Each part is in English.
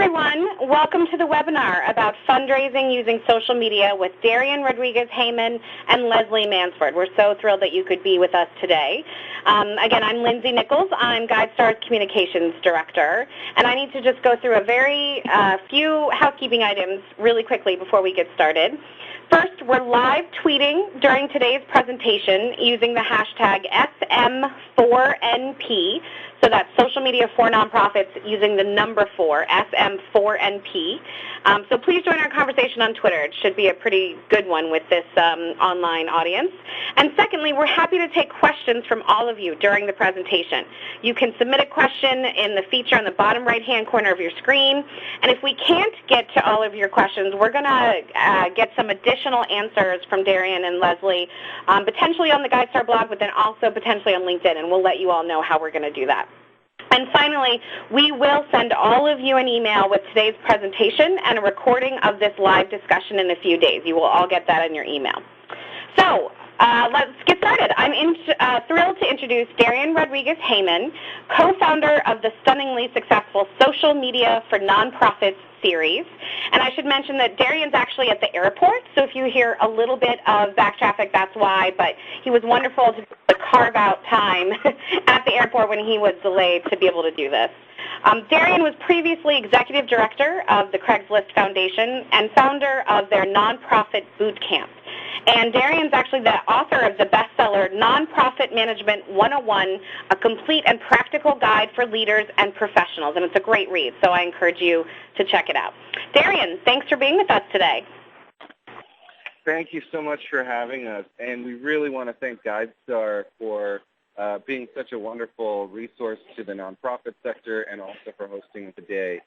everyone. Welcome to the webinar about fundraising using social media with Darian Rodriguez-Heyman and Leslie Mansford. We're so thrilled that you could be with us today. Again, I'm Lindsay Nichols. I'm GuideStar's Communications Director, and I need to just go through a very few housekeeping items really quickly before we get started. First, we're live tweeting during today's presentation using the hashtag SM4NP. So that's social media for nonprofits using the number 4, SM4NP. So please join our conversation on Twitter. It should be a pretty good one with this online audience. And secondly, we're happy to take questions from all of you during the presentation. You can submit a question in the feature on the bottom right-hand corner of your screen. And if we can't get to all of your questions, we're going to get some additional answers from Darian and Leslie, potentially on the GuideStar blog, but then also potentially on LinkedIn, and we'll let you all know how we're going to do that. And finally, we will send all of you an email with today's presentation and a recording of this live discussion in a few days. You will all get that in your email. So let's get started. I'm thrilled to introduce Darian Rodriguez-Heyman, co-founder of the stunningly successful Social Media for Nonprofits series. And I should mention that Darian's actually at the airport, so if you hear a little bit of back traffic, that's why, but he was wonderful to carve out time at the airport when he was delayed to be able to do this. Darian was previously executive director of the Craigslist Foundation and founder of their nonprofit boot camp. And Darian's actually the author of the bestseller Nonprofit Management 101, a complete and practical guide for leaders and professionals. And it's a great read, so I encourage you to check it out. Darian, thanks for being with us today. Thank you so much for having us. And we really want to thank GuideStar for being such a wonderful resource to the nonprofit sector and also for hosting today.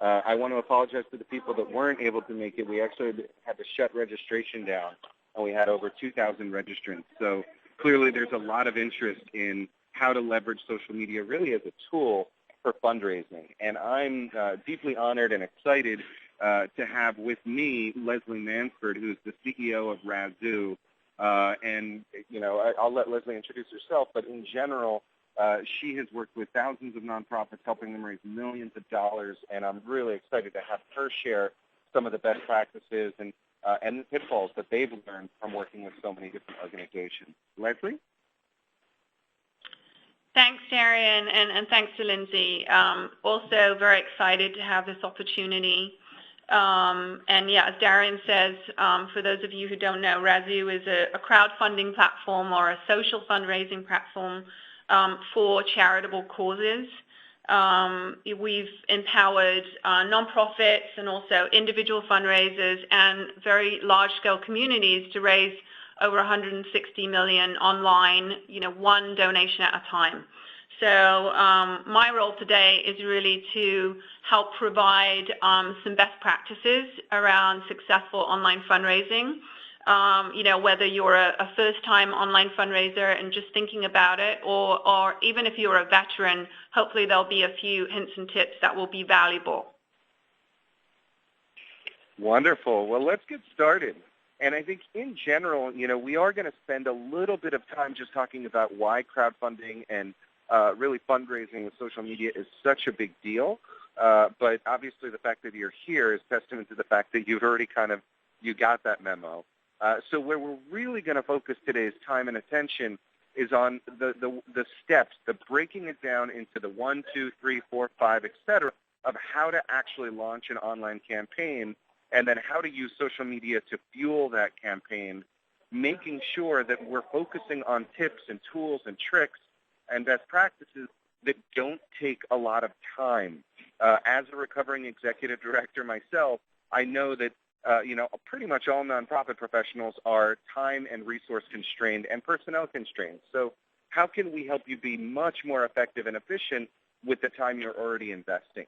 I want to apologize to the people that weren't able to make it. We actually had to shut registration down, and we had over 2,000 registrants. So clearly there's a lot of interest in how to leverage social media really as a tool for fundraising. And I'm deeply honored and excited to have with me Leslie Mansford, who's the CEO of Razoo. And, you know, I'll let Leslie introduce herself, but in general, she has worked with thousands of nonprofits, helping them raise millions of dollars, and I'm really excited to have her share some of the best practices and the pitfalls that they've learned from working with so many different organizations. Leslie? Thanks, Darian, and thanks to Lindsay. Also very excited to have this opportunity. And yeah, as Darian says, for those of you who don't know, Razoo is a crowdfunding platform or a social fundraising platform for charitable causes. We've empowered nonprofits and also individual fundraisers and very large-scale communities to raise over 160 million online, one donation at a time. So my role today is really to help provide some best practices around successful online fundraising. Whether you're a first-time online fundraiser and just thinking about it, or even if you're a veteran, hopefully there'll be a few hints and tips that will be valuable. Wonderful. Well, let's get started. And I think in general, we are going to spend a little bit of time just talking about why crowdfunding and really fundraising with social media is such a big deal. But obviously the fact that you're here is testament to the fact that you've already you got that memo. So where we're really going to focus today's time and attention is on the steps, the breaking it down into the 1, 2, 3, 4, 5, et cetera, of how to actually launch an online campaign, and then how to use social media to fuel that campaign, making sure that we're focusing on tips and tools and tricks and best practices that don't take a lot of time. As a recovering executive director myself, I know that pretty much all nonprofit professionals are time and resource constrained and personnel constrained. So how can we help you be much more effective and efficient with the time you're already investing?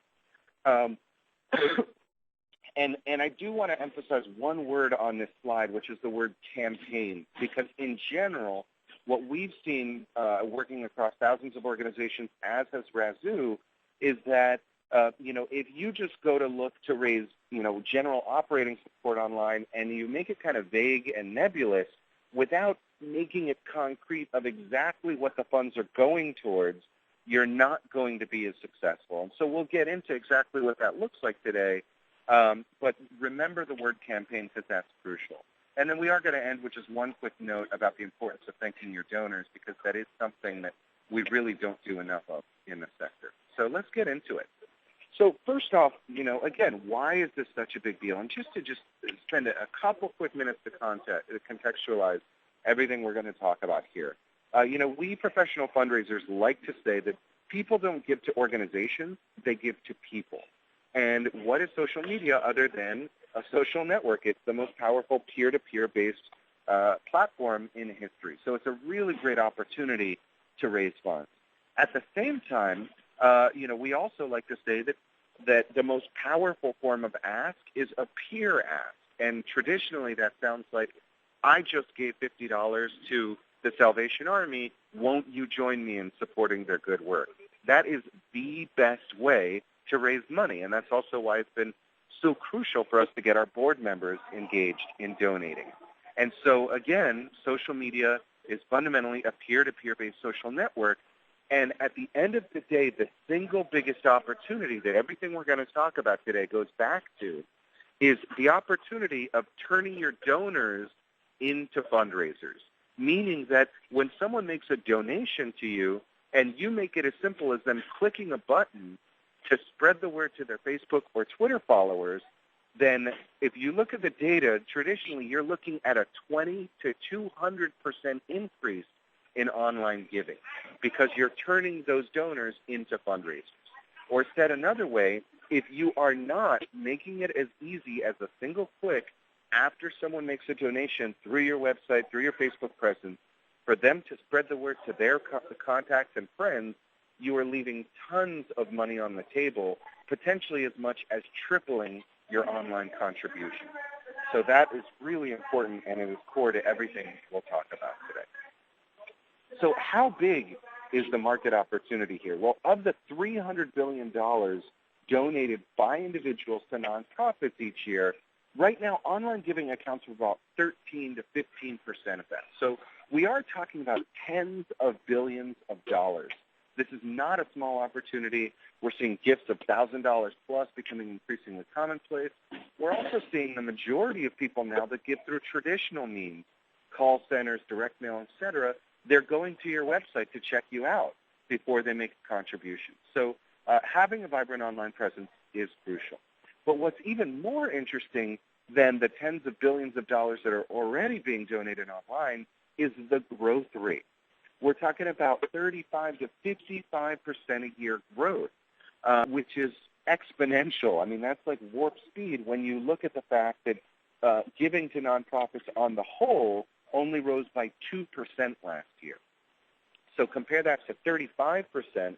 And I do want to emphasize one word on this slide, which is the word campaign, because in general, what we've seen working across thousands of organizations, as has Razoo, is that if you just go to look to raise general operating support online and you make it kind of vague and nebulous without making it concrete of exactly what the funds are going towards, you're not going to be as successful. And so we'll get into exactly what that looks like today. But remember the word campaign, because that's crucial. And then we are going to end with just one quick note about the importance of thanking your donors, because that is something that we really don't do enough of in the sector. So let's get into it. So first off, again, why is this such a big deal? And just to spend a couple quick minutes to contextualize everything we're going to talk about here. We professional fundraisers like to say that people don't give to organizations, they give to people. And what is social media other than a social network? It's the most powerful peer-to-peer based platform in history. So it's a really great opportunity to raise funds. At the same time, we also like to say that the most powerful form of ask is a peer ask. And traditionally that sounds like, I just gave $50 to the Salvation Army, won't you join me in supporting their good work? That is the best way to raise money, and that's also why it's been so crucial for us to get our board members engaged in donating. And so, again, social media is fundamentally a peer-to-peer based social network, and at the end of the day, the single biggest opportunity that everything we're going to talk about today goes back to is the opportunity of turning your donors into fundraisers, meaning that when someone makes a donation to you and you make it as simple as them clicking a button to spread the word to their Facebook or Twitter followers, then if you look at the data, traditionally you're looking at a 20 to 200% increase in online giving because you're turning those donors into fundraisers. Or said another way, if you are not making it as easy as a single click after someone makes a donation through your website, through your Facebook presence, for them to spread the word to their contacts and friends, you are leaving tons of money on the table, potentially as much as tripling your online contribution. So that is really important, and it is core to everything we'll talk about today. So how big is the market opportunity here? Well, of the $300 billion donated by individuals to nonprofits each year, right now online giving accounts for about 13 to 15% of that. So we are talking about tens of billions of dollars. This is not a small opportunity. We're seeing gifts of $1,000 plus becoming increasingly commonplace. We're also seeing the majority of people now that give through traditional means, call centers, direct mail, etc. They're going to your website to check you out before they make a contribution. So having a vibrant online presence is crucial. But what's even more interesting than the tens of billions of dollars that are already being donated online is the growth rate. We're talking about 35 to 55% a year growth, which is exponential. I mean, that's like warp speed when you look at the fact that giving to nonprofits on the whole only rose by 2% last year. So compare that to 35%,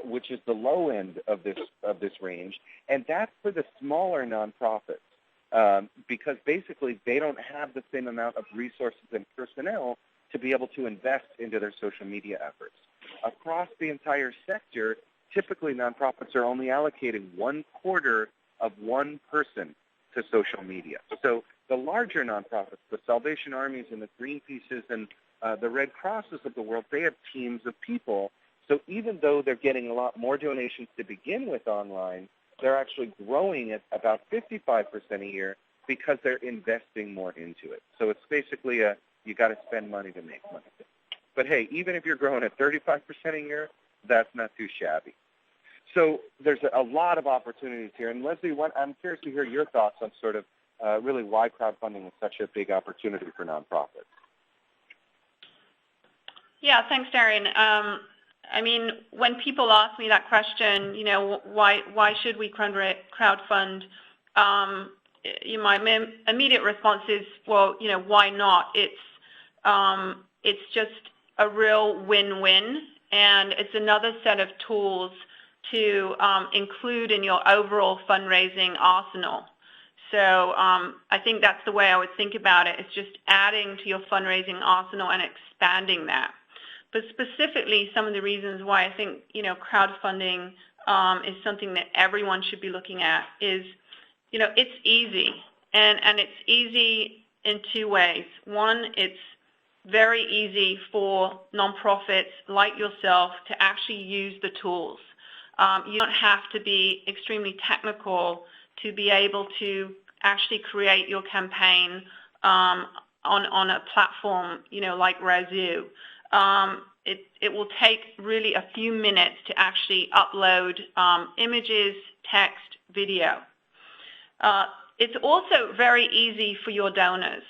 which is the low end of this range, and that's for the smaller nonprofits, because basically they don't have the same amount of resources and personnel to be able to invest into their social media efforts. Across the entire sector, typically nonprofits are only allocating 1/4 of one person to social media. So the larger nonprofits, the Salvation Armies and the Greenpeaces and the Red Crosses of the world, they have teams of people. So even though they're getting a lot more donations to begin with online, they're actually growing at about 55% a year because they're investing more into it. So it's basically you got to spend money to make money. But hey, even if you're growing at 35% a year, that's not too shabby. So there's a lot of opportunities here. And Leslie, I'm curious to hear your thoughts on sort of really why crowdfunding is such a big opportunity for nonprofits. Yeah, thanks, Darian. I mean, when people ask me that question, why should we crowdfund? My immediate response is, well, why not? It's just a real win-win, and it's another set of tools to include in your overall fundraising arsenal. So I think that's the way I would think about it. It's just adding to your fundraising arsenal and expanding that. But specifically, some of the reasons why I think crowdfunding is something that everyone should be looking at is, it's easy, and it's easy in two ways. One, it's very easy for nonprofits like yourself to actually use the tools. You don't have to be extremely technical to be able to actually create your campaign on a platform, like Razoo. It will take really a few minutes to actually upload images, text, video. It's also very easy for your donors.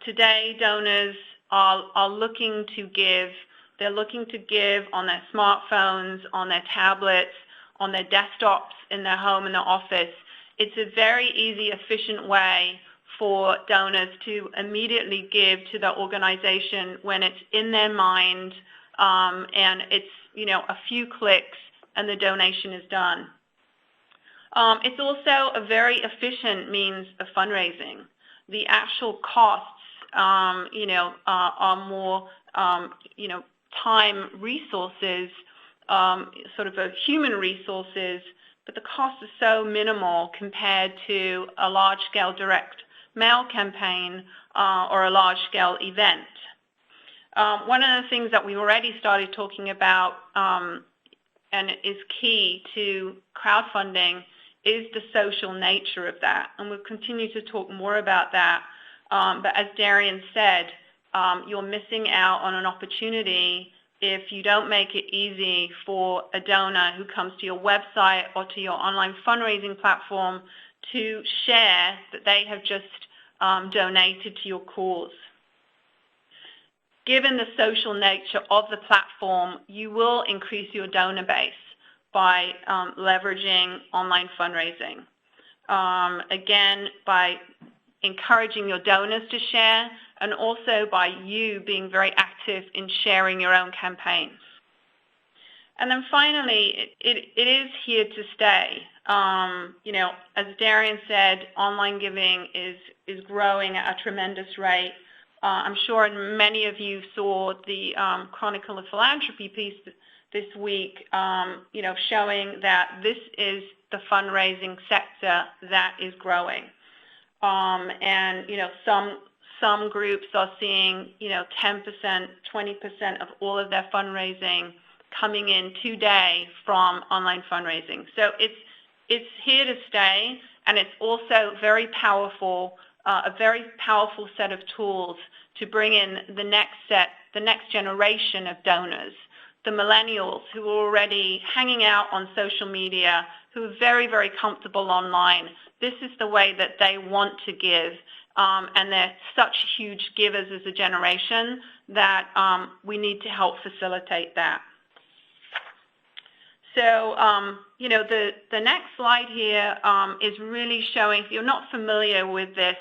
Today, donors are looking to give. They're looking to give on their smartphones, on their tablets, on their desktops, in their home, in their office. It's a very easy, efficient way for donors to immediately give to the organization when it's in their mind, and it's a few clicks and the donation is done. It's also a very efficient means of fundraising. The actual costs, are more, time resources, sort of human resources, but the cost is so minimal compared to a large-scale direct mail campaign or a large-scale event. One of the things that we already started talking about and is key to crowdfunding is the social nature of that, and we'll continue to talk more about that. But as Darian said, you're missing out on an opportunity if you don't make it easy for a donor who comes to your website or to your online fundraising platform to share that they have just donated to your cause. Given the social nature of the platform, you will increase your donor base by leveraging online fundraising. Again, by encouraging your donors to share, and also by you being very active in sharing your own campaigns. And then finally, it is here to stay. As Darian said, online giving is growing at a tremendous rate. I'm sure many of you saw the Chronicle of Philanthropy piece this week, showing that this is the fundraising sector that is growing. And some groups are seeing 10%, 20% of all of their fundraising coming in today from online fundraising. So it's here to stay, and it's also very powerful, a very powerful set of tools to bring in the next generation of donors, the millennials who are already hanging out on social media, who are very, very comfortable online. This is the way that they want to give, and they're such huge givers as a generation that we need to help facilitate that. So, the next slide here is really showing, if you're not familiar with this,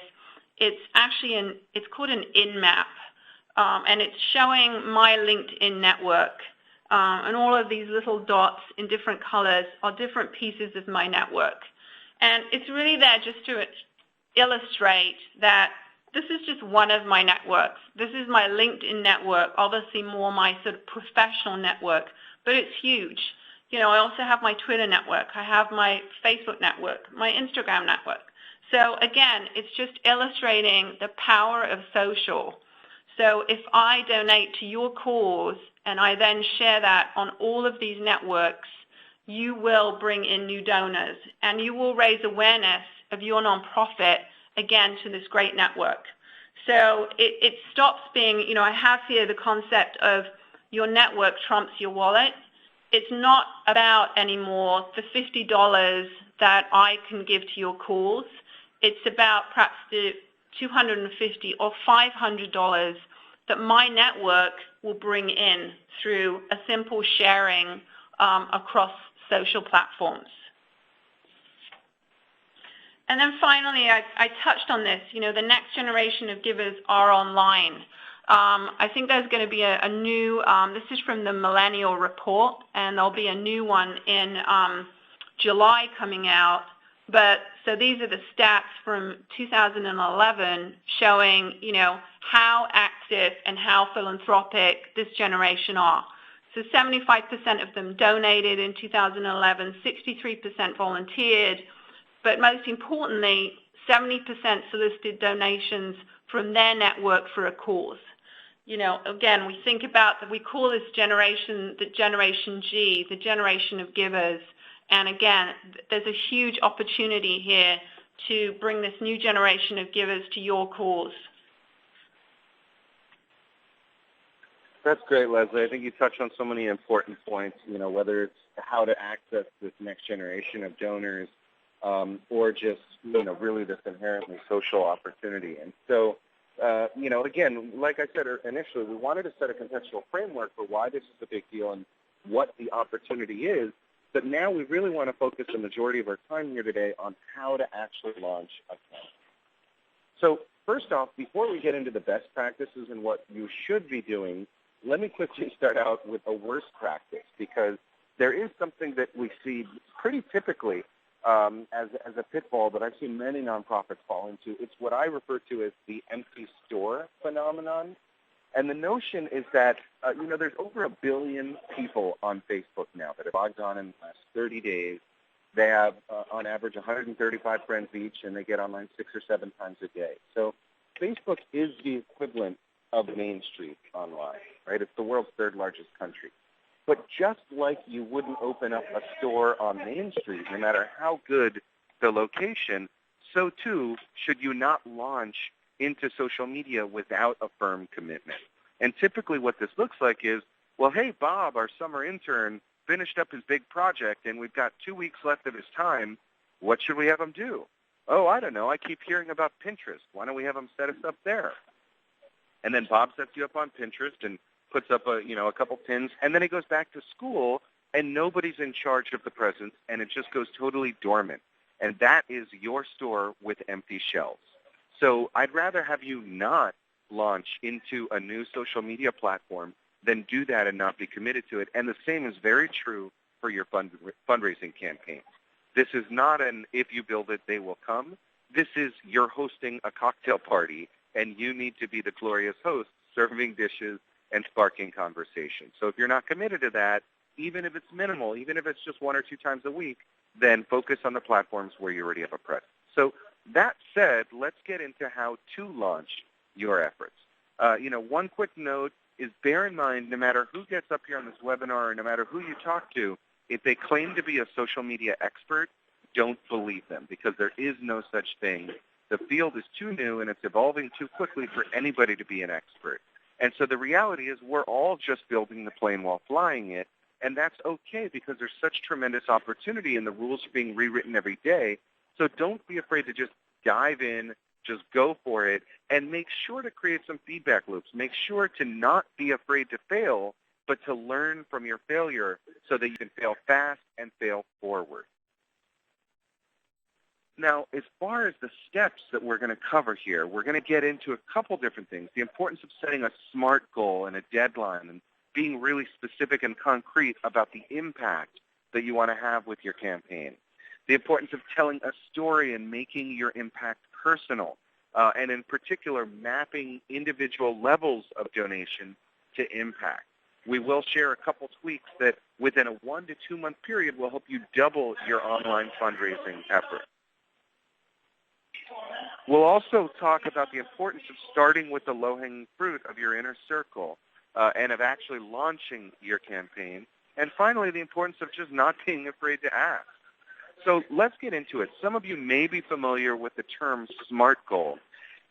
it's actually it's called an in-map, and it's showing my LinkedIn network. And all of these little dots in different colors are different pieces of my network. And it's really there just to illustrate that this is just one of my networks. This is my LinkedIn network, obviously more my sort of professional network, but it's huge. I also have my Twitter network. I have my Facebook network, my Instagram network. So again, it's just illustrating the power of social. So if I donate to your cause and I then share that on all of these networks, you will bring in new donors and you will raise awareness of your nonprofit, again, to this great network. So it stops being, I have here the concept of your network trumps your wallet. It's not about anymore the $50 that I can give to your cause. It's about perhaps the $250 or $500 that my network will bring in through a simple sharing across social platforms. And then finally, I touched on this, the next generation of givers are online. I think there's going to be a new, this is from the Millennial Report, and there'll be a new one in July coming out. But so these are the stats from 2011 showing, how active and how philanthropic this generation are. So 75% of them donated in 2011, 63% volunteered, but most importantly, 70% solicited donations from their network for a cause. again, we call this generation the Generation G, the generation of givers. And again, there's a huge opportunity here to bring this new generation of givers to your cause. That's great, Leslie. I think you touched on so many important points, whether it's how to access this next generation of donors or just, really this inherently social opportunity. And so, again, like I said initially, we wanted to set a contextual framework for why this is a big deal and what the opportunity is. But now we really want to focus the majority of our time here today on how to actually launch a campaign. So first off, before we get into the best practices and what you should be doing, let me quickly start out with a worst practice, because there is something that we see pretty typically as a pitfall that I've seen many nonprofits fall into. It's what I refer to as the empty store phenomenon. And the notion is that, there's over 1 billion people on Facebook now that have logged on in the last 30 days. They have, on average, 135 friends each, and they get online 6 or 7 times a day. So Facebook is the equivalent of Main Street online, right? It's the world's 3rd largest country. But just like you wouldn't open up a store on Main Street, no matter how good the location, so too should you not launch into social media without a firm commitment. And typically what this looks like is, well, hey, Bob, our summer intern, finished up his big project, and we've got 2 weeks left of his time. What should we have him do? Oh, I don't know. I keep hearing about Pinterest. Why don't we have him set us up there? And then Bob sets you up on Pinterest and puts up a couple pins, and then he goes back to school, and nobody's in charge of the presence, and it just goes totally dormant. And that is your store with empty shelves. So I'd rather have you not launch into a new social media platform than do that and not be committed to it. And the same is very true for your fundraising campaign. This is not an if you build it, they will come. This is you're hosting a cocktail party, and you need to be the glorious host serving dishes and sparking conversation. So if you're not committed to that, even if it's minimal, even if it's just 1 or 2 times a week, then focus on the platforms where you already have a presence. So that said, let's get into how to launch your efforts. One quick note is bear in mind, no matter who gets up here on this webinar or no matter who you talk to, if they claim to be a social media expert, don't believe them, because there is no such thing. The field is too new and it's evolving too quickly for anybody to be an expert. And so the reality is we're all just building the plane while flying it, and that's okay because there's such tremendous opportunity and the rules are being rewritten every day. So don't be afraid to just dive in, just go for it, and make sure to create some feedback loops. Make sure to not be afraid to fail, but to learn from your failure so that you can fail fast and fail forward. Now, as far as the steps that we're going to cover here, we're going to get into a couple different things. The importance of setting a SMART goal and a deadline and being really specific and concrete about the impact that you want to have with your campaign. The importance of telling a story and making your impact personal, and in particular, mapping individual levels of donation to impact. We will share a couple tweaks that within a 1 to 2 month period will help you double your online fundraising effort. We'll also talk about the importance of starting with the low-hanging fruit of your inner circle and of actually launching your campaign. And finally, the importance of just not being afraid to ask. So let's get into it. Some of you may be familiar with the term SMART goal.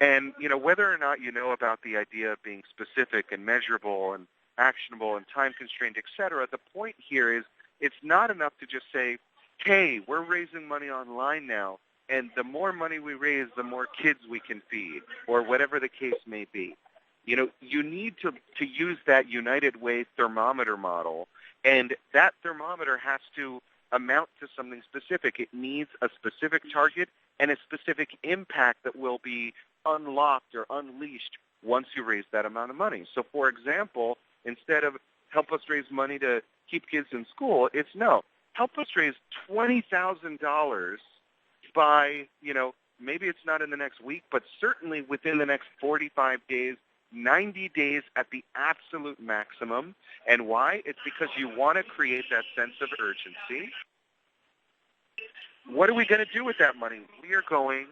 And, whether or not you know about the idea of being specific and measurable and actionable and time-constrained, et cetera, the point here is it's not enough to just say, hey, we're raising money online now, and the more money we raise, the more kids we can feed, or whatever the case may be. You need to use that United Way thermometer model, and that thermometer has to amount to something specific. It needs a specific target and a specific impact that will be unlocked or unleashed once you raise that amount of money. So, for example, instead of help us raise money to keep kids in school, it's no, help us raise $20,000 by, maybe it's not in the next week, but certainly within the next 45 days, 90 days at the absolute maximum. And why? It's because you want to create that sense of urgency. What are we going to do with that money? We are going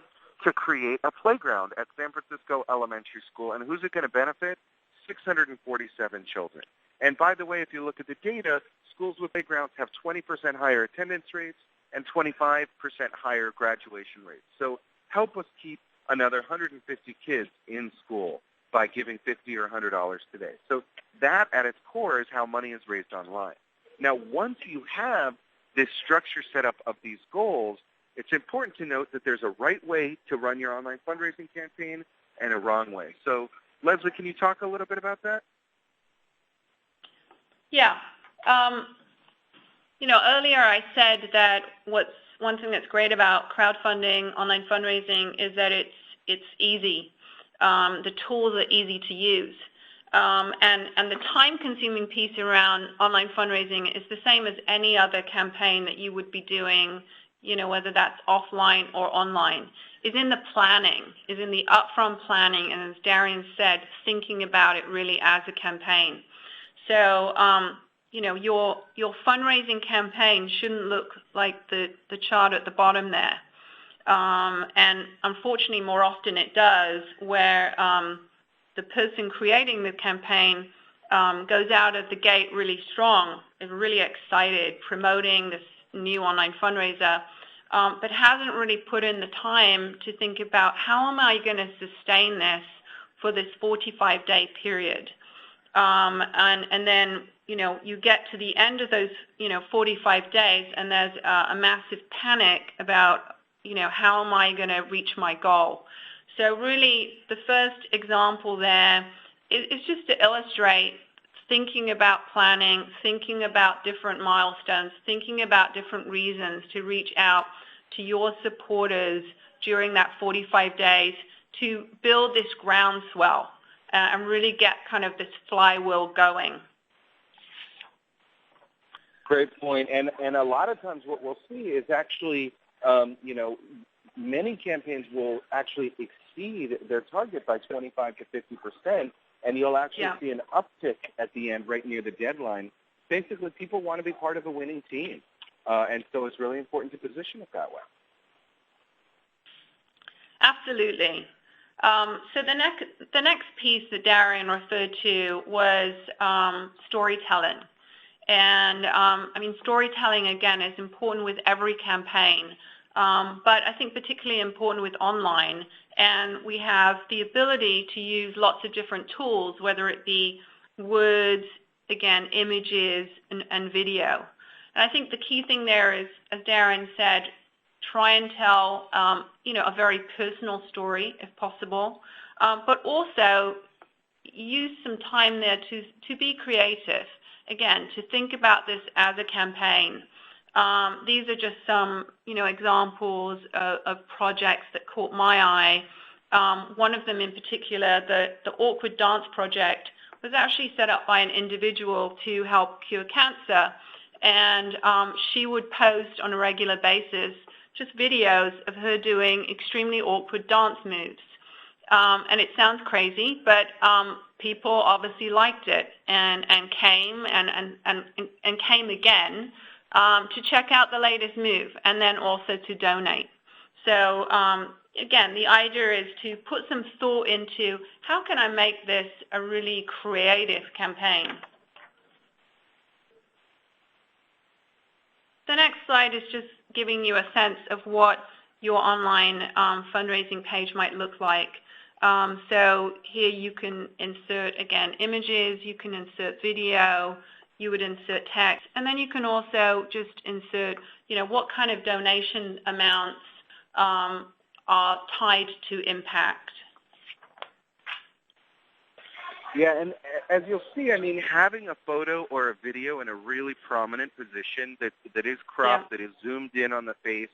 to create a playground at San Francisco Elementary School. And who's it going to benefit? 647 children. And by the way, if you look at the data, schools with playgrounds have 20% higher attendance rates and 25% higher graduation rates. So help us keep another 150 kids in school by giving $50 or $100 today. So that, at its core, is how money is raised online. Now, once you have this structure set up of these goals, it's important to note that there's a right way to run your online fundraising campaign and a wrong way. So, Leslie, can you talk a little bit about that? Yeah. Earlier I said that one thing that's great about crowdfunding, online fundraising, is that it's easy. The tools are easy to use. And the time-consuming piece around online fundraising is the same as any other campaign that you would be doing, whether that's offline or online, is in the planning, is in the upfront planning, and as Darian said, thinking about it really as a campaign. So, your fundraising campaign shouldn't look like the chart at the bottom there. And unfortunately, more often it does, where the person creating the campaign goes out of the gate really strong, is really excited, promoting this new online fundraiser, but hasn't really put in the time to think about how am I going to sustain this for this 45-day period. And then, you get to the end of those, 45 days, and there's a massive panic about, how am I going to reach my goal? So really, the first example there is just to illustrate thinking about planning, thinking about different milestones, thinking about different reasons to reach out to your supporters during that 45 days to build this groundswell and really get kind of this flywheel going. Great point. And a lot of times what we'll see is actually, many campaigns will actually exceed their target by 25 to 50%, and you'll actually see an uptick at the end right near the deadline. Basically, people want to be part of a winning team, and so it's really important to position it that way. Absolutely. So the next piece that Darian referred to was storytelling. And, storytelling, again, is important with every campaign, but I think particularly important with online. And we have the ability to use lots of different tools, whether it be words, again, images, and video. And I think the key thing there is, as Darren said, try and tell, a very personal story if possible, but also use some time there to be creative. Again, to think about this as a campaign. These are just some, examples of projects that caught my eye. One of them in particular, the Awkward Dance Project, was actually set up by an individual to help cure cancer. And she would post on a regular basis just videos of her doing extremely awkward dance moves. And it sounds crazy, but people obviously liked it and came and came again to check out the latest move and then also to donate. So again, the idea is to put some thought into how can I make this a really creative campaign. The next slide is just giving you a sense of what your online fundraising page might look like. So here you can insert, again, images, you can insert video, you would insert text, and then you can also just insert, what kind of donation amounts are tied to impact. Yeah, and as you'll see, having a photo or a video in a really prominent position that is cropped, that is zoomed in on the face,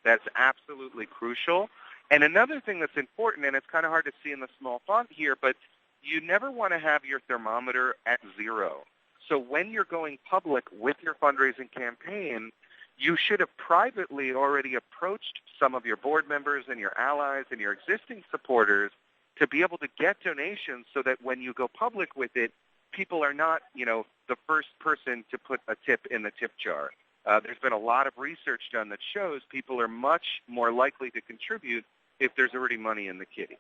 that's absolutely crucial. And another thing that's important, and it's kind of hard to see in the small font here, but you never want to have your thermometer at 0. So when you're going public with your fundraising campaign, you should have privately already approached some of your board members and your allies and your existing supporters to be able to get donations so that when you go public with it, people are not, the first person to put a tip in the tip jar. There's been a lot of research done that shows people are much more likely to contribute if there's already money in the kitty.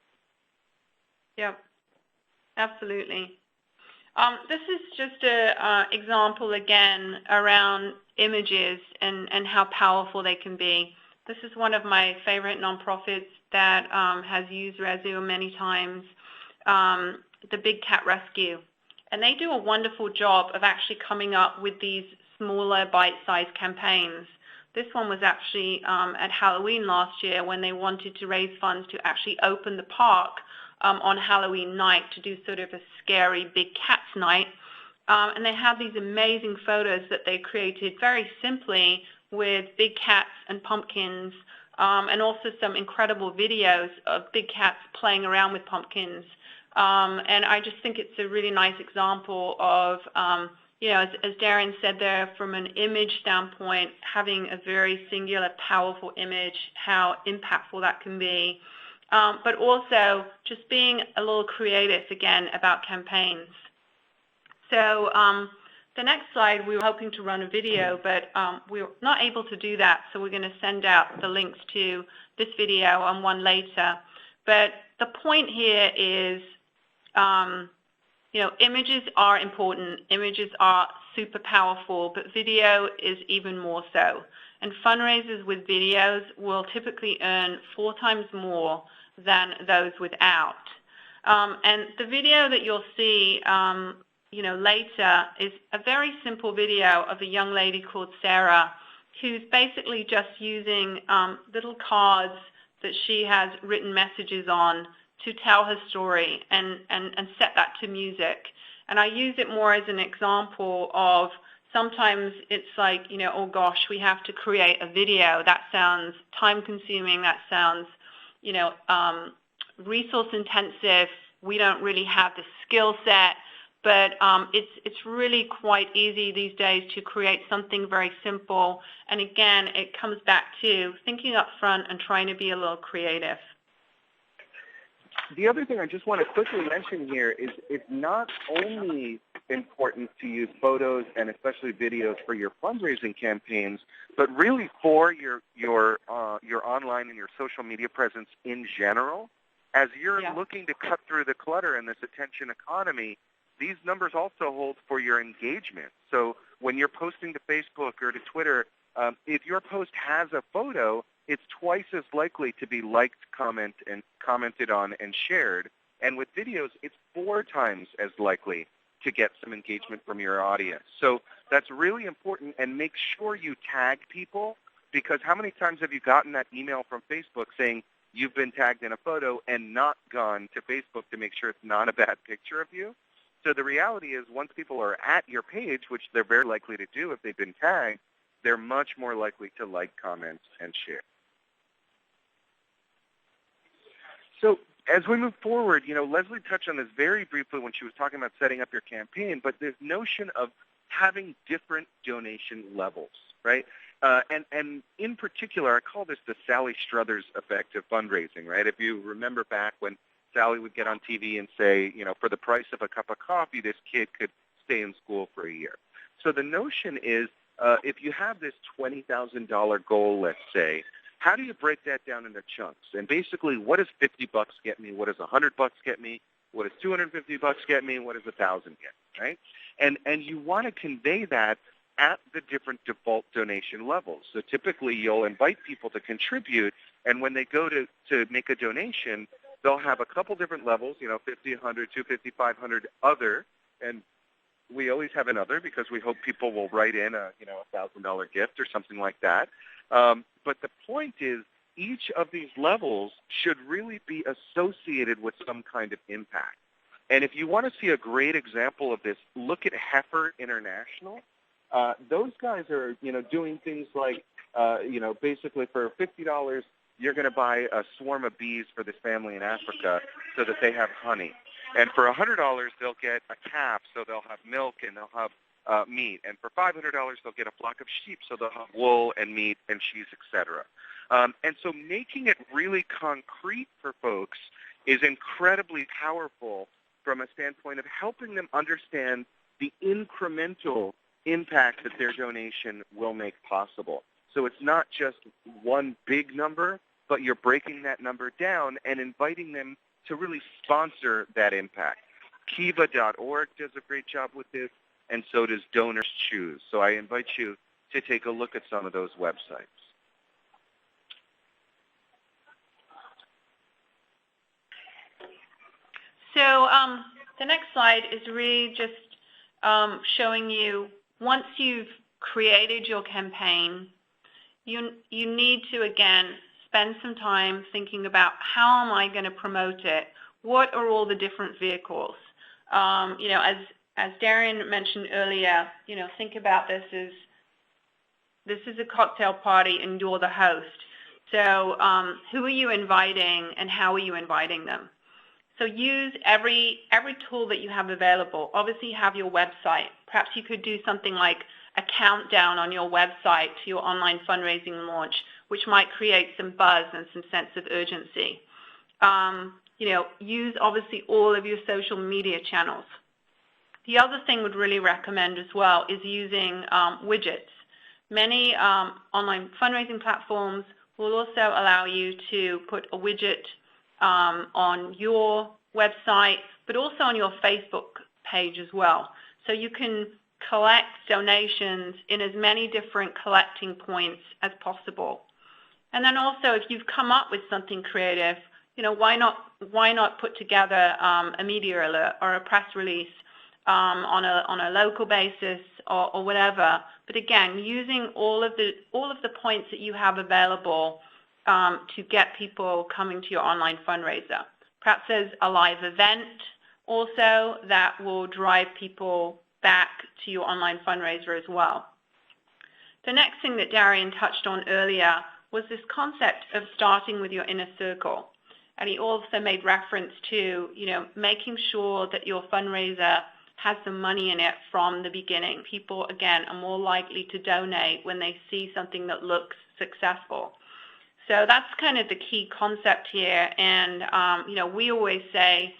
Yeah, absolutely. This is just an example, again, around images and how powerful they can be. This is one of my favorite nonprofits that has used Rezu many times, the Big Cat Rescue. And they do a wonderful job of actually coming up with these smaller bite-sized campaigns. This one was actually at Halloween last year when they wanted to raise funds to actually open the park on Halloween night to do sort of a scary big cats night. And they had these amazing photos that they created very simply with big cats and pumpkins, and also some incredible videos of big cats playing around with pumpkins. And I just think it's a really nice example of, as Darren said there, from an image standpoint, having a very singular, powerful image, how impactful that can be. But also just being a little creative, again, about campaigns. So the next slide, we were hoping to run a video, but we were not able to do that, so we're going to send out the links to this video and one later. But the point here is, images are important. Images are super powerful, but video is even more so. And fundraisers with videos will typically earn 4 times more than those without. And the video that you'll see later is a very simple video of a young lady called Sarah, who's basically just using little cards that she has written messages on to tell her story and set that to music. And I use it more as an example of sometimes it's like, oh gosh, we have to create a video. That sounds time consuming. That sounds, resource intensive. We don't really have the skill set. But it's really quite easy these days to create something very simple. And again, it comes back to thinking up front and trying to be a little creative. The other thing I just want to quickly mention here is it's not only important to use photos and especially videos for your fundraising campaigns, but really for your online and your social media presence in general. As you're looking to cut through the clutter in this attention economy, these numbers also hold for your engagement. So when you're posting to Facebook or to Twitter, if your post has a photo, it's twice as likely to be liked, commented on, and shared. And with videos, it's 4 times as likely to get some engagement from your audience. So that's really important, and make sure you tag people, because how many times have you gotten that email from Facebook saying you've been tagged in a photo and not gone to Facebook to make sure it's not a bad picture of you? So the reality is once people are at your page, which they're very likely to do if they've been tagged, they're much more likely to like, comment, and share. So as we move forward, Leslie touched on this very briefly when she was talking about setting up your campaign, but this notion of having different donation levels, right? And in particular, I call this the Sally Struthers effect of fundraising, right? If you remember back when Sally would get on TV and say, for the price of a cup of coffee, this kid could stay in school for a year. So the notion is, if you have this $20,000 goal, let's say, how do you break that down into chunks? And basically, what does $50 get me? What does $100 get me? What does $250 get me? What does $1,000 get me, right? And you want to convey that at the different default donation levels. So typically, you'll invite people to contribute, and when they go to make a donation, they'll have a couple different levels, 50, 100, 250, 500, other, and we always have an other because we hope people will write in a $1,000 gift or something like that. But the point is, each of these levels should really be associated with some kind of impact. And if you want to see a great example of this, look at Heifer International. Those guys are, doing things like, basically for $50, you're going to buy a swarm of bees for this family in Africa so that they have honey. And for $100, they'll get a calf, so they'll have milk and they'll have meat. And for $500, they'll get a flock of sheep, so they'll have wool and meat and cheese, etc. And so making it really concrete for folks is incredibly powerful from a standpoint of helping them understand the incremental impact that their donation will make possible. So it's not just one big number, but you're breaking that number down and inviting them to really sponsor that impact. Kiva.org does a great job with this, and so does Donors Choose. So I invite you to take a look at some of those websites. So the next slide is really just showing you, once you've created your campaign, you need to, again, spend some time thinking about how am I going to promote it? What are all the different vehicles? As Darian mentioned earlier, think about this is a cocktail party and you're the host. So who are you inviting and how are you inviting them? So use every tool that you have available. Obviously, you have your website. Perhaps you could do something like a countdown on your website to your online fundraising launch, which might create some buzz and some sense of urgency. Use obviously all of your social media channels. The other thing we'd really recommend as well is using widgets. Many online fundraising platforms will also allow you to put a widget on your website, but also on your Facebook page as well. So you can collect donations in as many different collecting points as possible. And then also, if you've come up with something creative, why not put together a media alert or a press release on a local basis or whatever. But again, using all of the points that you have available to get people coming to your online fundraiser. Perhaps there's a live event also that will drive people back to your online fundraiser as well. The next thing that Darian touched on earlier was this concept of starting with your inner circle. And he also made reference to, making sure that your fundraiser has some money in it from the beginning. People, again, are more likely to donate when they see something that looks successful. So that's kind of the key concept here. And, we always say,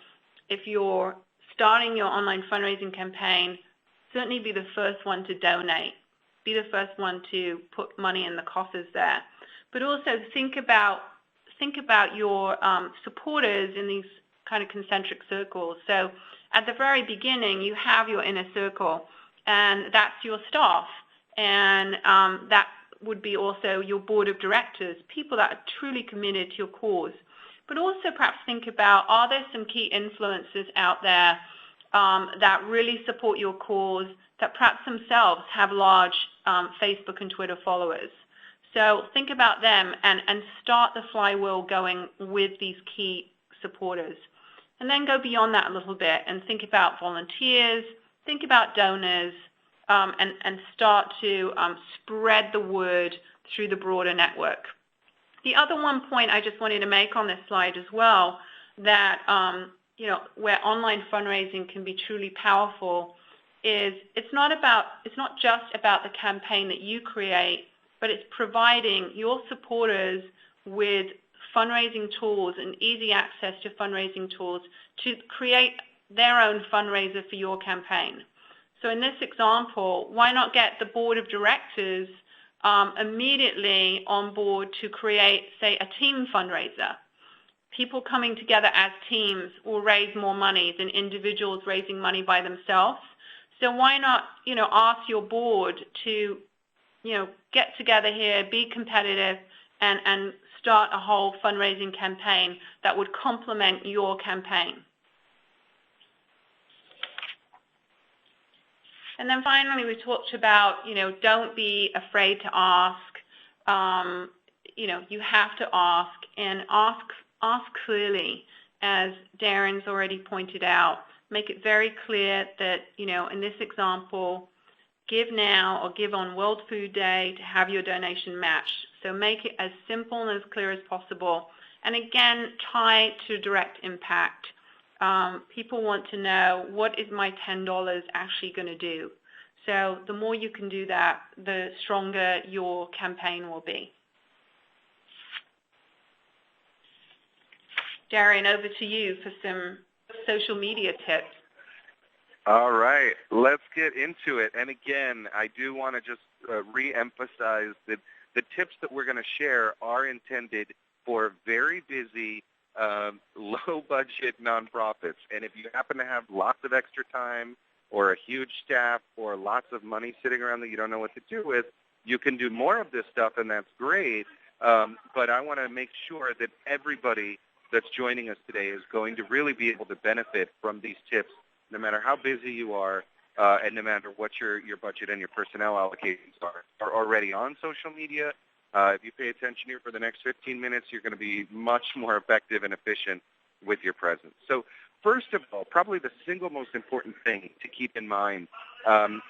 if you're starting your online fundraising campaign, certainly be the first one to donate. Be the first one to put money in the coffers there. But also think about your supporters in these kind of concentric circles. So at the very beginning, you have your inner circle, and that's your staff. And that would be also your board of directors, people that are truly committed to your cause. But also perhaps think about, are there some key influencers out there that really support your cause, that perhaps themselves have large Facebook and Twitter followers? So think about them and start the flywheel going with these key supporters. And then go beyond that a little bit and think about volunteers, think about donors, and start to spread the word through the broader network. The other one point I just wanted to make on this slide as well, that where online fundraising can be truly powerful, is it's not just about the campaign that you create, but it's providing your supporters with fundraising tools and easy access to fundraising tools to create their own fundraiser for your campaign. So in this example, why not get the board of directors immediately on board to create, say, a team fundraiser? People coming together as teams will raise more money than individuals raising money by themselves. So why not, ask your board to, get together here, be competitive, and start a whole fundraising campaign that would complement your campaign. And then finally, we talked about, don't be afraid to ask. You have to ask, and ask clearly, as Darren's already pointed out. Make it very clear that, in this example, give now or give on World Food Day to have your donation matched. So make it as simple and as clear as possible. And again, tie to direct impact. People want to know, what is my $10 actually going to do? So the more you can do that, the stronger your campaign will be. Darian, over to you for some social media tips. All right, let's get into it. And again, I do want to just re-emphasize that the tips that we're going to share are intended for very busy low-budget nonprofits. And if you happen to have lots of extra time or a huge staff or lots of money sitting around that you don't know what to do with, you can do more of this stuff, and that's great. But I want to make sure that everybody that's joining us today is going to really be able to benefit from these tips, no matter how busy you are, and no matter what your budget and your personnel allocations are already on social media. If you pay attention here for the next 15 minutes, you're going to be much more effective and efficient with your presence. So first of all, probably the single most important thing to keep in mind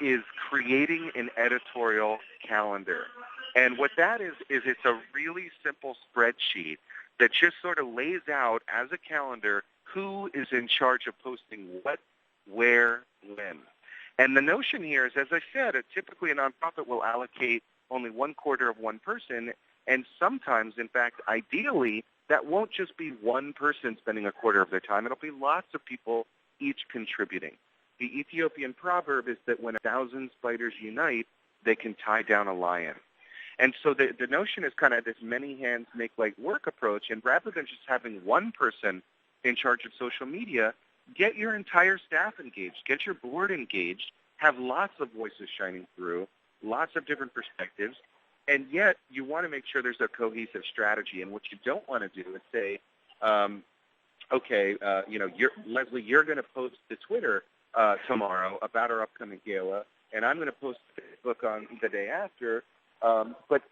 is creating an editorial calendar. And what that is it's a really simple spreadsheet that just sort of lays out as a calendar who is in charge of posting what, where, when. And the notion here is, as I said, typically a nonprofit will allocate only 1/4 of one person, and sometimes, in fact, ideally, that won't just be one person spending 1/4 of their time. It'll be lots of people each contributing. The Ethiopian proverb is that when 1,000 spiders unite, they can tie down a lion. And so the notion is kind of this many hands make light work approach, and rather than just having one person in charge of social media, get your entire staff engaged, get your board engaged, have lots of voices shining through, lots of different perspectives, and yet you want to make sure there's a cohesive strategy. And what you don't want to do is say, Leslie, you're going to post to Twitter tomorrow about our upcoming gala, and I'm going to post to Facebook on the day after, but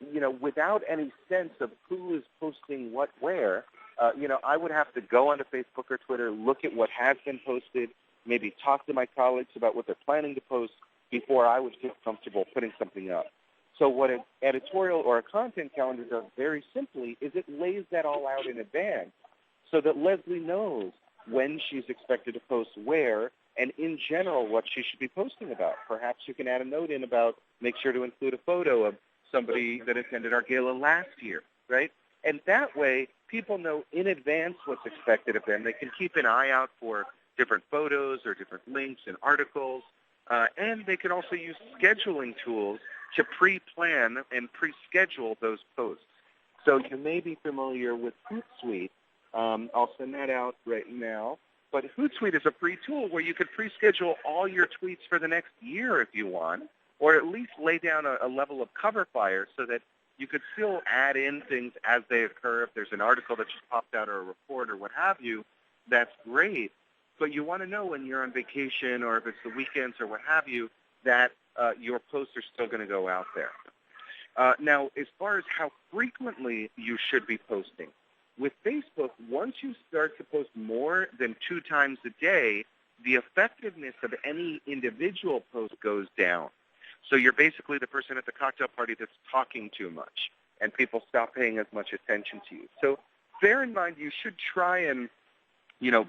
without any sense of who is posting what where, I would have to go onto Facebook or Twitter, look at what has been posted, maybe talk to my colleagues about what they're planning to post before I would feel comfortable putting something up. So what an editorial or a content calendar does very simply is it lays that all out in advance so that Leslie knows when she's expected to post where and in general what she should be posting about. Perhaps you can add a note in about make sure to include a photo of somebody that attended our gala last year, right? And that way people know in advance what's expected of them. They can keep an eye out for different photos or different links and articles, and they can also use scheduling tools to pre-plan and pre-schedule those posts. So you may be familiar with Hootsuite. I'll send that out right now. But Hootsuite is a free tool where you could pre-schedule all your tweets for the next year if you want, or at least lay down a level of cover fire so that you could still add in things as they occur. If there's an article that just popped out or a report or what have you, that's great. But you want to know when you're on vacation or if it's the weekends or what have you, that your posts are still going to go out there. Now, as far as how frequently you should be posting, with Facebook, once you start to post more than 2 times a day, the effectiveness of any individual post goes down. So you're basically the person at the cocktail party that's talking too much, and people stop paying as much attention to you. So bear in mind you should try and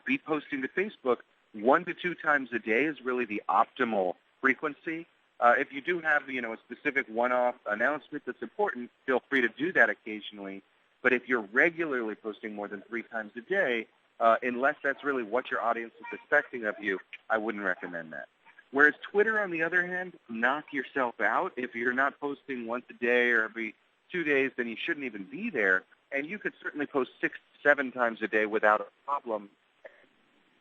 be posting to Facebook 1 to 2 times a day is really the optimal frequency. If you do have, a specific one-off announcement that's important, feel free to do that occasionally. But if you're regularly posting more than 3 times a day, unless that's really what your audience is expecting of you, I wouldn't recommend that. Whereas Twitter, on the other hand, knock yourself out. If you're not posting once a day or every 2 days, then you shouldn't even be there. And you could certainly post 6, 7 times a day without a problem.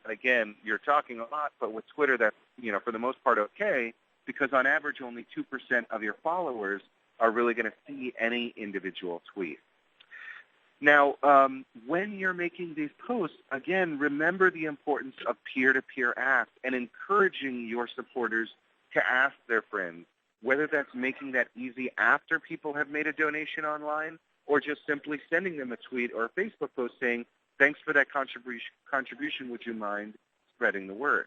Again, you're talking a lot, but with Twitter, that's, for the most part, okay, because on average, only 2% of your followers are really going to see any individual tweet. Now, when you're making these posts, again, remember the importance of peer-to-peer asks and encouraging your supporters to ask their friends, whether that's making that easy after people have made a donation online or just simply sending them a tweet or a Facebook post saying, thanks for that contribution, would you mind spreading the word?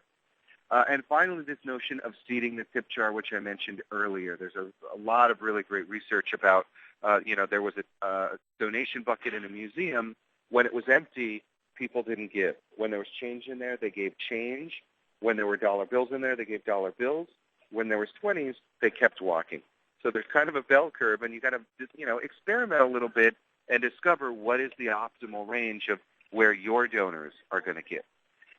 And finally, this notion of seeding the tip jar, which I mentioned earlier. There's a lot of really great research about, there was a donation bucket in a museum. When it was empty, people didn't give. When there was change in there, they gave change. When there were dollar bills in there, they gave dollar bills. When there was 20s, they kept walking. So there's kind of a bell curve, and you got to, experiment a little bit and discover what is the optimal range of where your donors are going to give.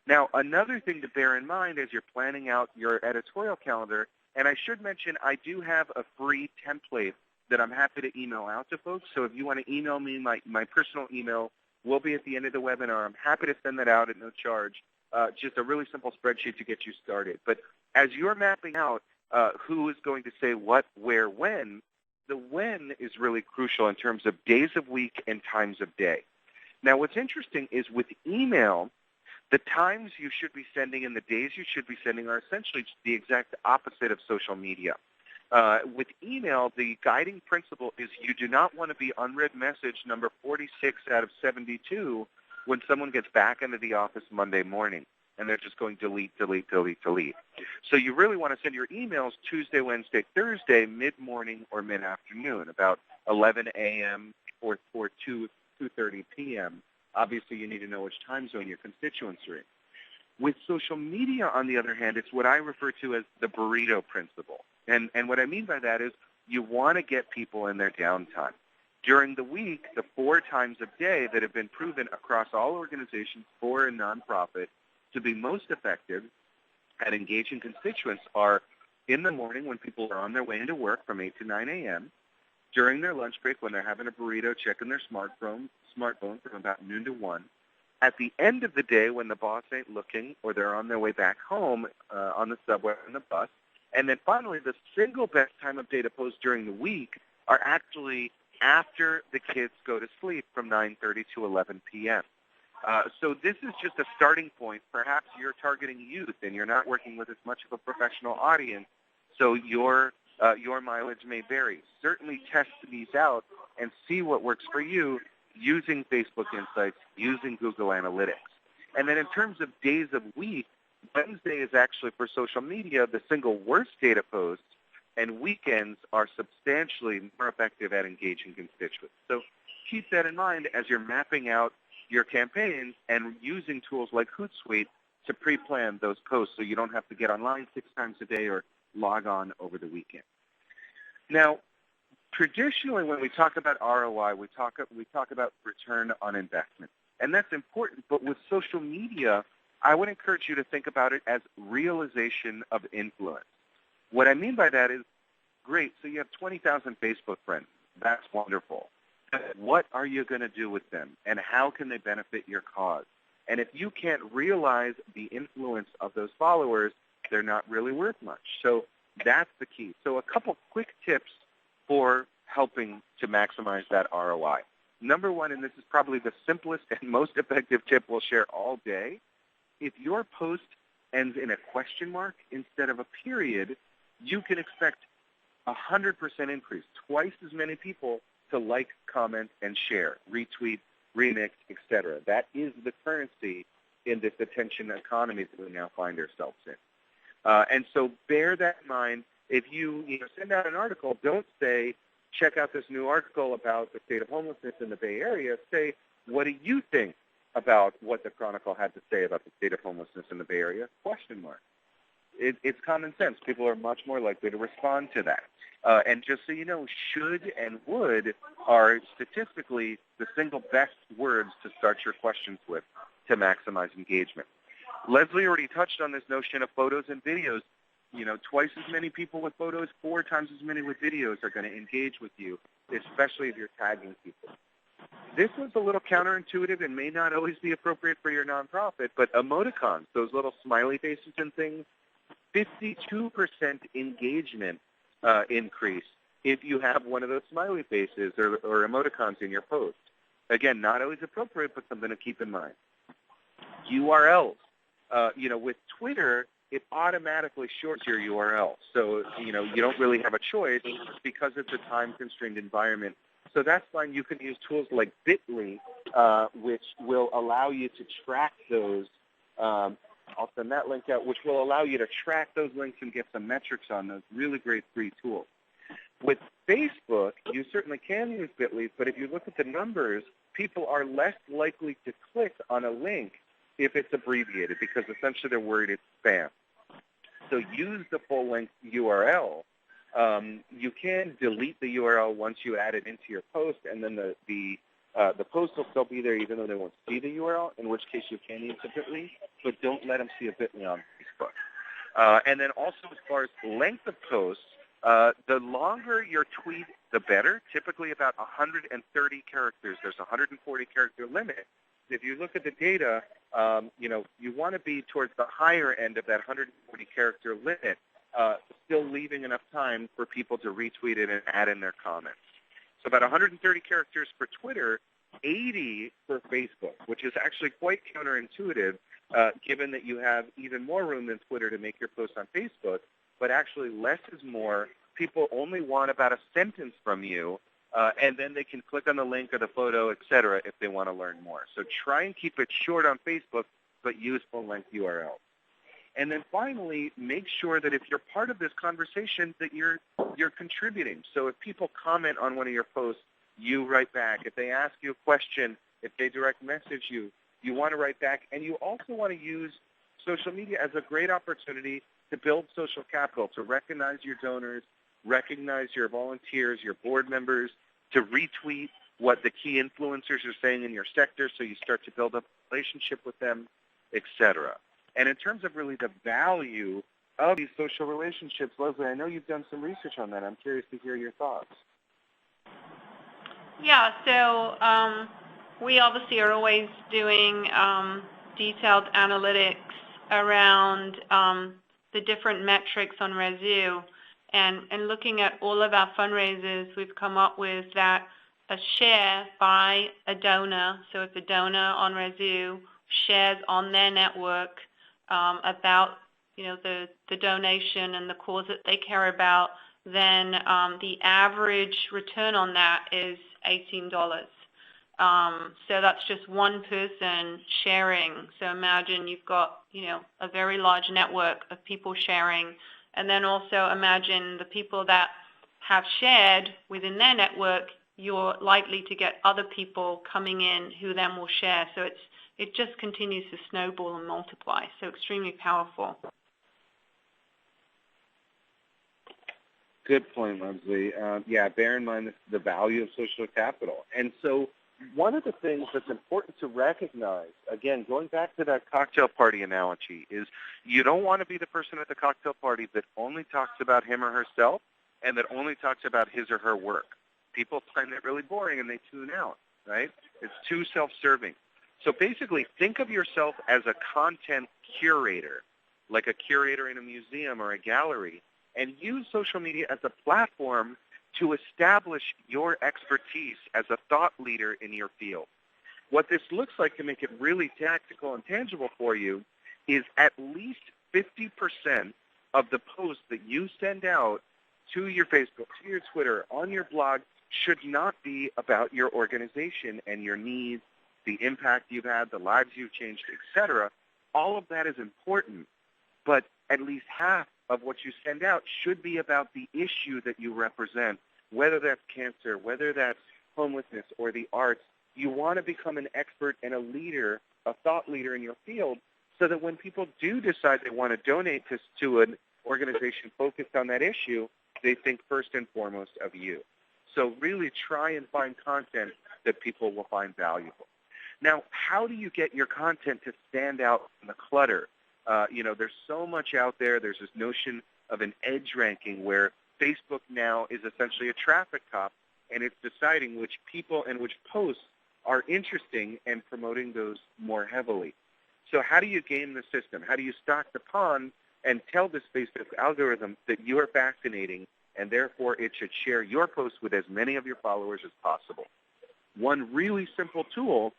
Now, another thing to bear in mind as you're planning out your editorial calendar, and I should mention I do have a free template that I'm happy to email out to folks. So if you want to email me, my personal email will be at the end of the webinar. I'm happy to send that out at no charge. Just a really simple spreadsheet to get you started. But as you're mapping out who is going to say what, where, when, the when is really crucial in terms of days of week and times of day. Now, what's interesting is with email, the times you should be sending and the days you should be sending are essentially the exact opposite of social media. With email, the guiding principle is you do not want to be unread message number 46 out of 72 when someone gets back into the office Monday morning and they're just going delete, delete, delete, delete. So you really want to send your emails Tuesday, Wednesday, Thursday, mid-morning or mid-afternoon, about 11 a.m. or 2:30 p.m. Obviously, you need to know which time zone your constituents are in. With social media, on the other hand, it's what I refer to as the burrito principle. And what I mean by that is you want to get people in their downtime. During the week, the 4 times a day that have been proven across all organizations, for and nonprofit, to be most effective at engaging constituents are in the morning when people are on their way into work from 8 to 9 a.m., during their lunch break when they're having a burrito, checking their smartphone from about noon to 1, at the end of the day when the boss ain't looking or they're on their way back home on the subway or on the bus, and then finally the single best time of day to post during the week are actually after the kids go to sleep from 9:30 to 11 p.m. So this is just a starting point. Perhaps you're targeting youth and you're not working with as much of a professional audience, so your mileage may vary. Certainly test these out and see what works for you using Facebook Insights, using Google Analytics. And then in terms of days of week, Wednesday is actually for social media the single worst day to post, and weekends are substantially more effective at engaging constituents. So keep that in mind as you're mapping out your campaigns and using tools like Hootsuite to pre-plan those posts so you don't have to get online 6 times a day or log on over the weekend. Now, traditionally when we talk about ROI, we talk about return on investment. And that's important, but with social media, I would encourage you to think about it as realization of influence. What I mean by that is, great, so you have 20,000 Facebook friends. That's wonderful. What are you going to do with them, and how can they benefit your cause? And if you can't realize the influence of those followers, they're not really worth much. So that's the key. So a couple quick tips for helping to maximize that ROI. Number one, and this is probably the simplest and most effective tip we'll share all day, if your post ends in a question mark instead of a period, you can expect 100% increase, twice as many people to like, comment, and share, retweet, remix, etc. That is the currency in this attention economy that we now find ourselves in. And so bear that in mind. If you send out an article, don't say, check out this new article about the state of homelessness in the Bay Area. Say, what do you think about what the Chronicle had to say about the state of homelessness in the Bay Area? Question mark. It's common sense. People are much more likely to respond to that. And just so you know, should and would are statistically the single best words to start your questions with to maximize engagement. Leslie already touched on this notion of photos and videos. Twice as many people with photos, 4 times as many with videos are going to engage with you, especially if you're tagging people. This was a little counterintuitive and may not always be appropriate for your nonprofit, but emoticons, those little smiley faces and things, 52% engagement increase if you have one of those smiley faces or emoticons in your post. Again, not always appropriate, but something to keep in mind. URLs. With Twitter, it automatically shorts your URL. So, you don't really have a choice because it's a time-constrained environment. So that's fine. You can use tools like Bitly, which will allow you to track those. I'll send that link out, which will allow you to track those links and get some metrics on those. Really great free tools. With Facebook, you certainly can use Bitly, but if you look at the numbers, people are less likely to click on a link if it's abbreviated because essentially they're worried it's spam. So use the full-length URL. You can delete the URL once you add it into your post, and then the post will still be there even though they won't see the URL, in which case you can use a Bitly, but don't let them see a Bitly on Facebook. And then also as far as length of posts, the longer your tweet, the better. Typically about 130 characters. There's a 140 character limit. If you look at the data, you want to be towards the higher end of that 140 character limit, still leaving enough time for people to retweet it and add in their comments. So about 130 characters for Twitter, 80 for Facebook, which is actually quite counterintuitive, given that you have even more room than Twitter to make your posts on Facebook, but actually less is more. People only want about a sentence from you, and then they can click on the link or the photo, etc., if they want to learn more. So try and keep it short on Facebook, but use full-length URLs. And then finally, make sure that if you're part of this conversation, that you're contributing. So if people comment on one of your posts, you write back. If they ask you a question, if they direct message you, you want to write back. And you also want to use social media as a great opportunity to build social capital, to recognize your donors, recognize your volunteers, your board members, to retweet what the key influencers are saying in your sector so you start to build up a relationship with them, etc. And in terms of really the value of these social relationships, Leslie, I know you've done some research on that. I'm curious to hear your thoughts. Yeah, so we obviously are always doing detailed analytics around the different metrics on Rezu. And looking at all of our fundraisers, we've come up with that a share by a donor. So if a donor on Rezu shares on their network about the donation and the cause that they care about, then the average return on that is $18. So that's just one person sharing. So imagine you've got a very large network of people sharing, and then also imagine the people that have shared within their network, you're likely to get other people coming in who then will share. So it just continues to snowball and multiply. So extremely powerful. Good point, Leslie. Bear in mind the value of social capital. And so one of the things that's important to recognize, again, going back to that cocktail party analogy, is you don't want to be the person at the cocktail party that only talks about him or herself and that only talks about his or her work. People find that really boring and they tune out, right? It's too self-serving. So basically, think of yourself as a content curator, like a curator in a museum or a gallery, and use social media as a platform to establish your expertise as a thought leader in your field. What this looks like, to make it really tactical and tangible for you, is at least 50% of the posts that you send out to your Facebook, to your Twitter, on your blog, should not be about your organization and your needs, the impact you've had, the lives you've changed, etc. All of that is important, but at least half of what you send out should be about the issue that you represent, whether that's cancer, whether that's homelessness or the arts. You want to become an expert and a leader, a thought leader in your field, so that when people do decide they want to donate to an organization focused on that issue, they think first and foremost of you. So really try and find content that people will find valuable. Now, how do you get your content to stand out from the clutter? There's so much out there. There's this notion of an edge ranking where Facebook now is essentially a traffic cop, and it's deciding which people and which posts are interesting and promoting those more heavily. So how do you game the system? How do you stock the pond and tell this Facebook algorithm that you are fascinating and therefore it should share your posts with as many of your followers as possible? One really simple tool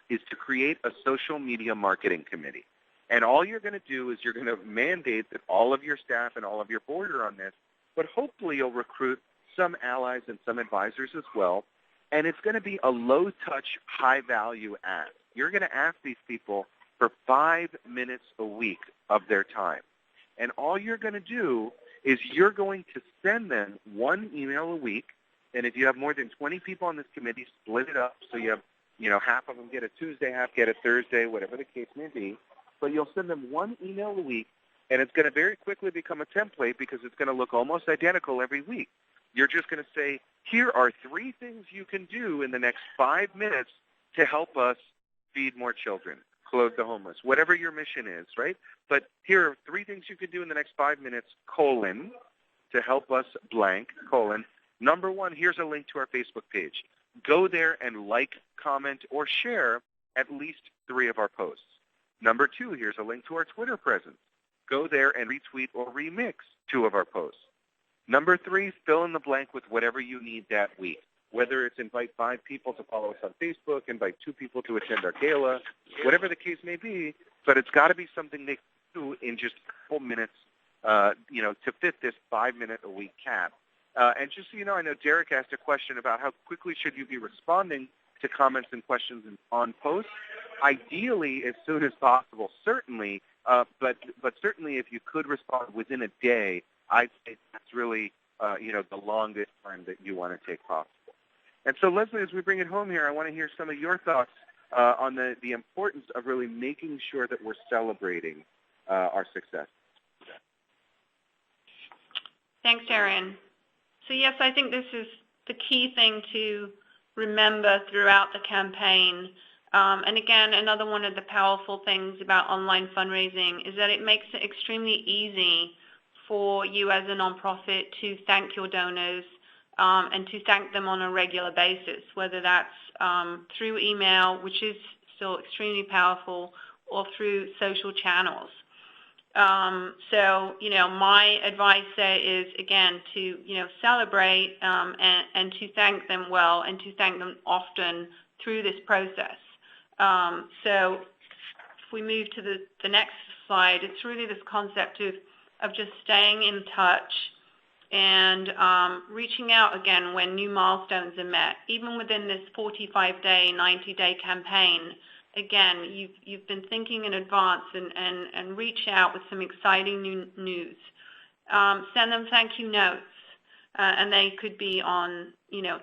is to create a social media marketing committee. And all you're going to do is you're going to mandate that all of your staff and all of your board are on this, but hopefully you'll recruit some allies and some advisors as well. And it's going to be a low-touch, high-value ask. You're going to ask these people for 5 minutes a week of their time. And all you're going to do is you're going to send them one email a week. And if you have more than 20 people on this committee, split it up so you have, half of them get a Tuesday, half get a Thursday, whatever the case may be. But you'll send them one email a week, and it's going to very quickly become a template because it's going to look almost identical every week. You're just going to say, here are 3 things you can do in the next 5 minutes to help us feed more children, clothe the homeless, whatever your mission is, right? But here are 3 things you can do in the next 5 minutes, to help us blank, Number one, here's a link to our Facebook page. Go there and like, comment, or share at least 3 of our posts. Number 2, here's a link to our Twitter presence. Go there and retweet or remix 2 of our posts. Number 3, fill in the blank with whatever you need that week, whether it's invite 5 people to follow us on Facebook, invite 2 people to attend our gala, whatever the case may be, but it's got to be something they can do in just a couple minutes, to fit this 5-minute-a-week cap. And just so you know, I know Derek asked a question about how quickly should you be responding to comments and questions on posts. Ideally, as soon as possible, certainly, but certainly if you could respond within a day, I'd say that's really, the longest time that you want to take possible. And so, Leslie, as we bring it home here, I want to hear some of your thoughts on the importance of really making sure that we're celebrating our success. Thanks, Darian. So, yes, I think this is the key thing to remember throughout the campaign. And again, another one of the powerful things about online fundraising is that it makes it extremely easy for you as a nonprofit to thank your donors and to thank them on a regular basis, whether that's through email, which is still extremely powerful, or through social channels. So, my advice there is, again, to, celebrate and to thank them well and to thank them often through this process. So if we move to the next slide, it's really this concept of just staying in touch and reaching out again when new milestones are met. Even within this 45-day, 90-day campaign, again, you've been thinking in advance and reach out with some exciting new news. Send them thank you notes, and they could be on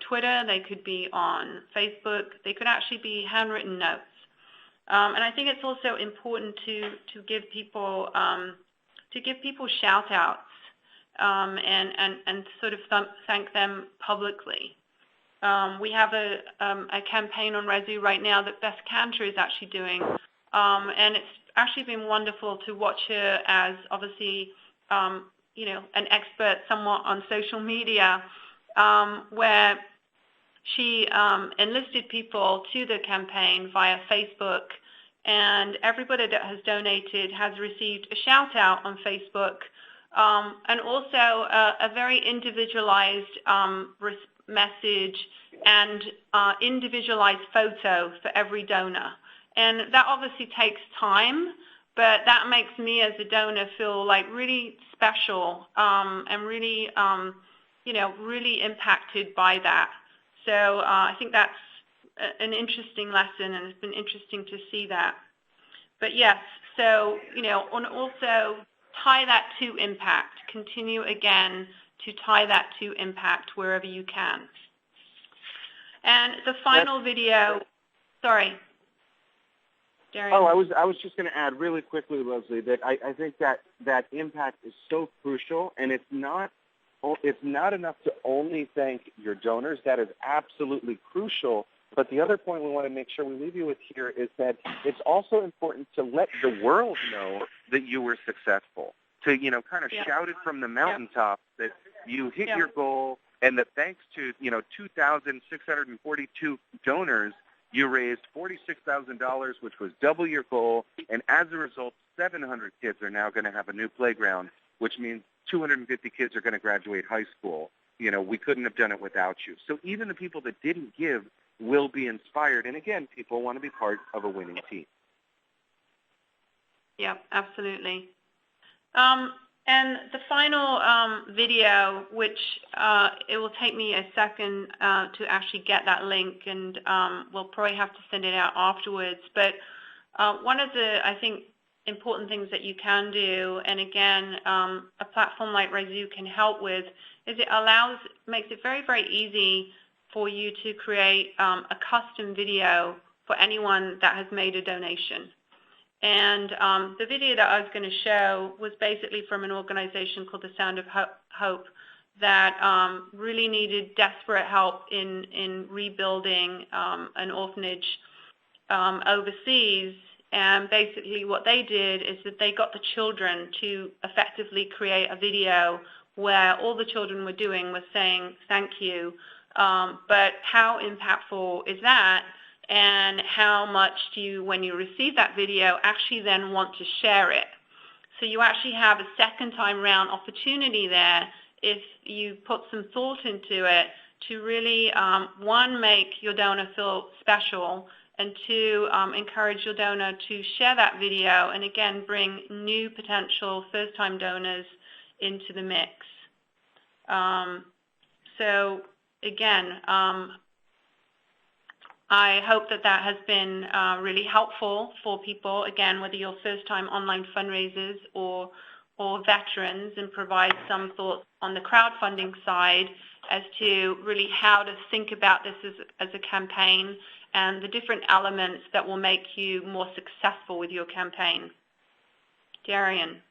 Twitter, they could be on Facebook, they could actually be handwritten notes. And I think it's also important to give people shout outs and sort of thank them publicly. We have a campaign on Rezu right now that Beth Cantor is actually doing, and it's actually been wonderful to watch her as obviously an expert somewhat on social media, where she enlisted people to the campaign via Facebook, and everybody that has donated has received a shout out on Facebook, and also a very individualized message and individualized photo for every donor. And that obviously takes time, but that makes me as a donor feel like really special and really, really impacted by that. So I think that's an interesting lesson, and it's been interesting to see that. But yes, so, and also tie that to impact. Continue again to tie that to impact wherever you can. And the final video, sorry, Darian. Oh, I was just going to add really quickly, Leslie, that I think that impact is so crucial, and it's not enough to only thank your donors. That is absolutely crucial. But the other point we want to make sure we leave you with here is that it's also important to let the world know that you were successful, to, kind of shout it from the mountaintop that you hit your goal, and that thanks to, 2,642 donors, you raised $46,000, which was double your goal, and as a result, 700 kids are now going to have a new playground, which means 250 kids are going to graduate high school. We couldn't have done it without you. So even the people that didn't give will be inspired. And again, people want to be part of a winning team. Yeah, absolutely. And the final video, which it will take me a second to actually get that link, and we'll probably have to send it out afterwards. But one of the, I think, important things that you can do, and again, a platform like Rezu can help with, is it makes it very, very easy for you to create a custom video for anyone that has made a donation. And the video that I was going to show was basically from an organization called the Sound of Hope that really needed desperate help in rebuilding an orphanage overseas. And basically what they did is that they got the children to effectively create a video where all the children were doing was saying thank you, but how impactful is that, and how much do you, when you receive that video, actually then want to share it? So you actually have a second time round opportunity there if you put some thought into it to really, one, make your donor feel special, and two, encourage your donor to share that video and, again, bring new potential first-time donors into the mix. So, again, I hope that that has been really helpful for people, again, whether you're first-time online fundraisers or veterans, and provide some thoughts on the crowdfunding side as to really how to think about this as a campaign and the different elements that will make you more successful with your campaign. Darian.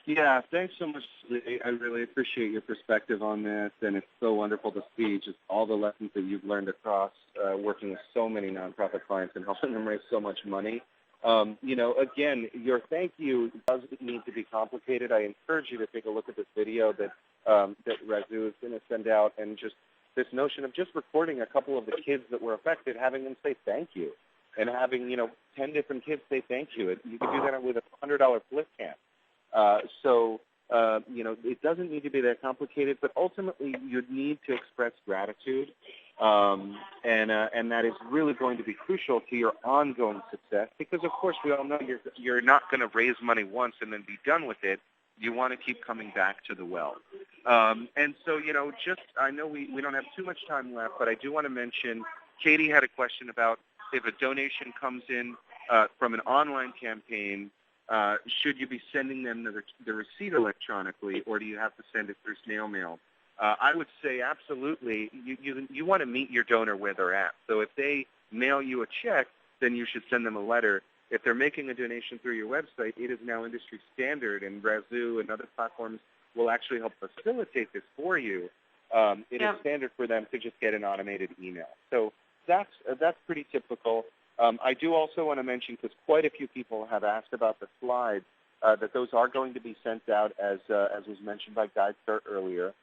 Yeah, thanks so much, Lee. I really appreciate your perspective on this, and it's so wonderful to see just all the lessons that you've learned across working with so many nonprofit clients and helping them raise so much money. Again, your thank you doesn't need to be complicated. I encourage you to take a look at this video that Razu is going to send out, and just this notion of just recording a couple of the kids that were affected, having them say thank you, and having 10 different kids say thank you. You can do that with a $100 flip can. It doesn't need to be that complicated, but ultimately you'd need to express gratitude, and that is really going to be crucial to your ongoing success, because of course we all know you're not going to raise money once and then be done with it. You want to keep coming back to the well. And so, I know we don't have too much time left, but I do want to mention, Katie had a question about if a donation comes in from an online campaign, should you be sending them the receipt electronically, or do you have to send it through snail mail? I would say absolutely. You want to meet your donor where they're at. So if they mail you a check, then you should send them a letter. If they're making a donation through your website, it is now industry standard, and Razu and other platforms will actually help facilitate this for you. It is standard for them to just get an automated email. So that's pretty typical. I do also want to mention, because quite a few people have asked about the slides, that those are going to be sent out as was mentioned by GuideStar earlier.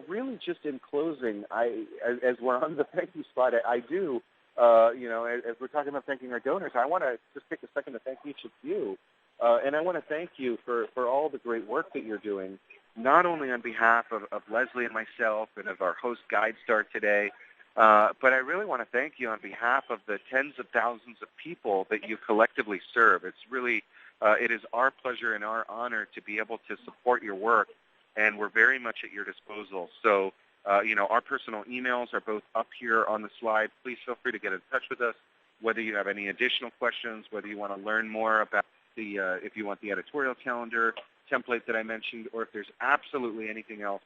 Really just in closing, as we're on the thank you slide, I do, as we're talking about thanking our donors, I want to just take a second to thank each of you. And I want to thank you for all the great work that you're doing, not only on behalf of Leslie and myself and of our host GuideStar today, but I really want to thank you on behalf of the tens of thousands of people that you collectively serve. It's really, it is our pleasure and our honor to be able to support your work, and we're very much at your disposal. So, our personal emails are both up here on the slide. Please feel free to get in touch with us, whether you have any additional questions, whether you want to learn more about if you want the editorial calendar template that I mentioned, or if there's absolutely anything else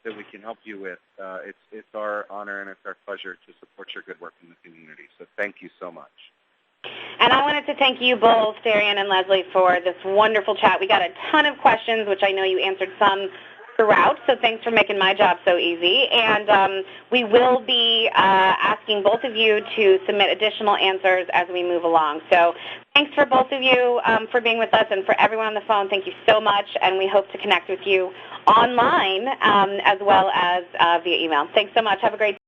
that we can help you with. It's our honor and it's our pleasure to support your good work in the community. So thank you so much. And I wanted to thank you both, Darian and Leslie, for this wonderful chat. We got a ton of questions, which I know you answered some throughout, so thanks for making my job so easy. And we will be asking both of you to submit additional answers as we move along. So thanks for both of you for being with us, and for everyone on the phone, thank you so much, and we hope to connect with you online as well as via email. Thanks so much. Have a great day.